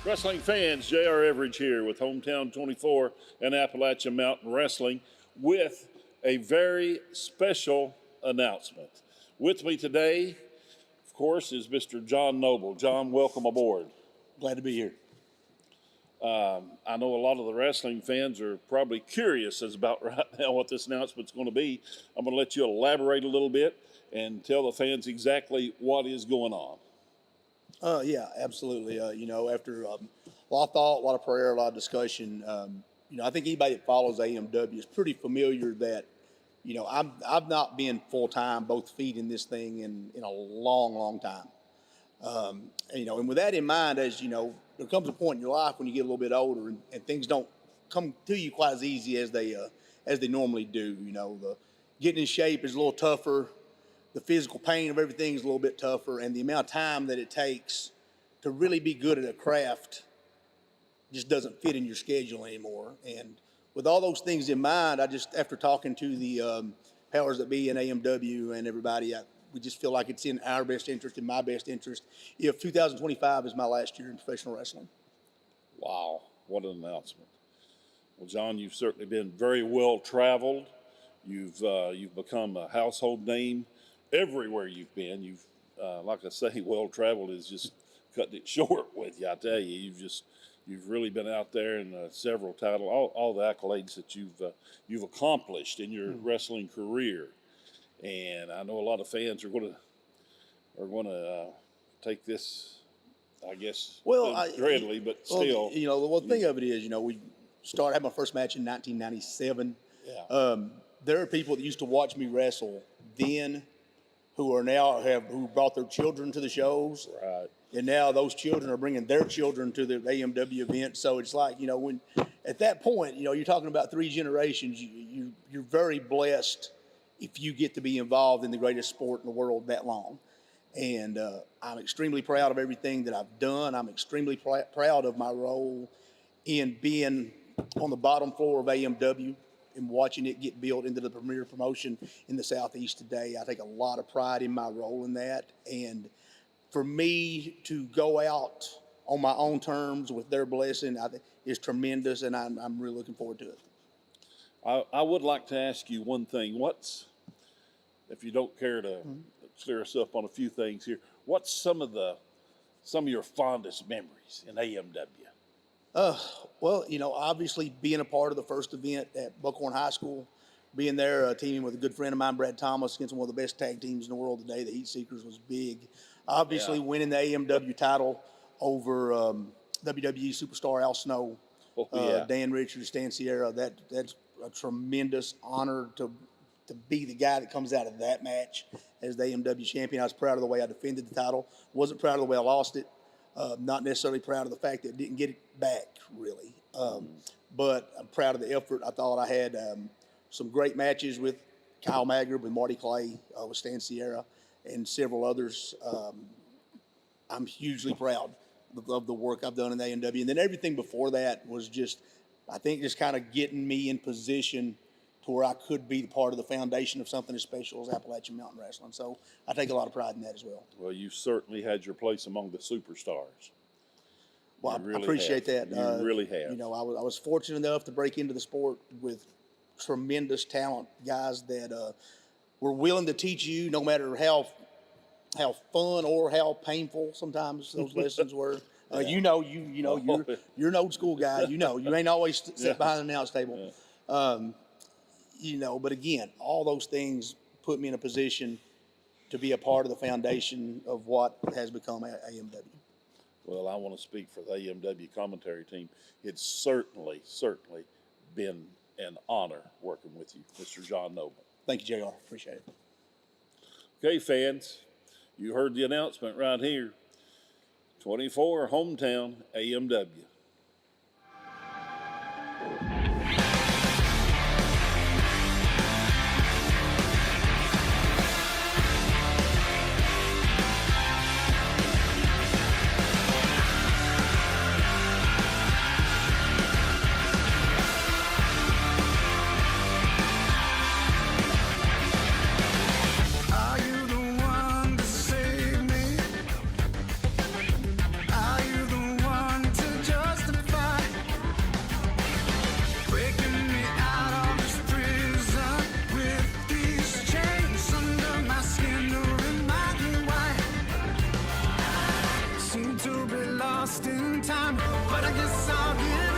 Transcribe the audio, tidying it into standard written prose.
Wrestling fans, J.R. Everidge here with Hometown 24 and Appalachian Mountain Wrestling with a very special announcement. With me today, of course, is Mr. John Noble. John, welcome aboard. Glad to be here. I know a lot of the wrestling fans are probably curious as about right now what this announcement's going to be. I'm going to let you elaborate a little bit and tell the fans exactly what is going on. Yeah, absolutely. After a lot of thought, a lot of prayer, a lot of discussion, I think anybody that follows AMW is pretty familiar that, I've not been full time, both feet in this thing in a long, long time. And with that in mind, as you know, there comes a point in your life when you get a little bit older and things don't come to you quite as easy as they normally do. The getting in shape is a little tougher. The physical pain of everything is a little bit tougher, and the amount of time that it takes to really be good at a craft just doesn't fit in your schedule anymore. And with all those things in mind, after talking to the powers that be in AMW and everybody, we just feel like it's in our best interest, in my best interest, if 2025 is my last year in professional wrestling. Wow, what an announcement. Well, John, you've certainly been very well traveled. You've become a household name everywhere you've been. You've, like I say, well traveled is just cutting it short with you. I tell you, you've really been out there in several titles, all the accolades that you've accomplished in your wrestling career. And I know a lot of fans are going to take this, I guess, dreadfully, but still. The one thing of it is, we started having my first match in 1997. Yeah. There are people that used to watch me wrestle then who brought their children to the shows. Right. And now those children are bringing their children to the AMW event. So it's like, when at that point, you're talking about three generations, you're very blessed if you get to be involved in the greatest sport in the world that long. And I'm extremely proud of everything that I've done. I'm extremely proud of my role in being on the bottom floor of AMW and watching it get built into the premier promotion in the Southeast today. I take a lot of pride in my role in that. And for me to go out on my own terms with their blessing, I think is tremendous, and I'm really looking forward to it. I would like to ask you one thing. If you don't care to clear us up on a few things here, what's some of your fondest memories in AMW? Well, obviously being a part of the first event at Buckhorn High School, being there, teaming with a good friend of mine, Brad Thomas, against one of the best tag teams in the world today, the Heat Seekers, was big. Obviously, winning the AMW title over WWE superstar Al Snow, Dan Richards, Stan Sierra, that's a tremendous honor to be the guy that comes out of that match as the AMW champion. I was proud of the way I defended the title. Wasn't proud of the way I lost it. Not necessarily proud of the fact that I didn't get it back, really. But I'm proud of the effort. I thought I had some great matches with Kyle Magner, with Marty Clay, with Stan Sierra, and several others. I'm hugely proud of the work I've done in AMW. And then everything before that was just kind of getting me in position to where I could be part of the foundation of something as special as Appalachian Mountain Wrestling. So I take a lot of pride in that as well. Well, you certainly had your place among the superstars. Well, I appreciate that. You really have. I was fortunate enough to break into the sport with tremendous talent, guys that were willing to teach you, no matter how fun or how painful sometimes those lessons were. You're an old school guy. You ain't always sit behind an announce table. But again, all those things put me in a position to be a part of the foundation of what has become AMW. Well, I want to speak for the AMW commentary team. It's certainly been an honor working with you, Mr. John Noble. Thank you, JR. Appreciate it. Okay, fans, you heard the announcement right here. 24 Hometown AMW. Are you the one to guess I'll give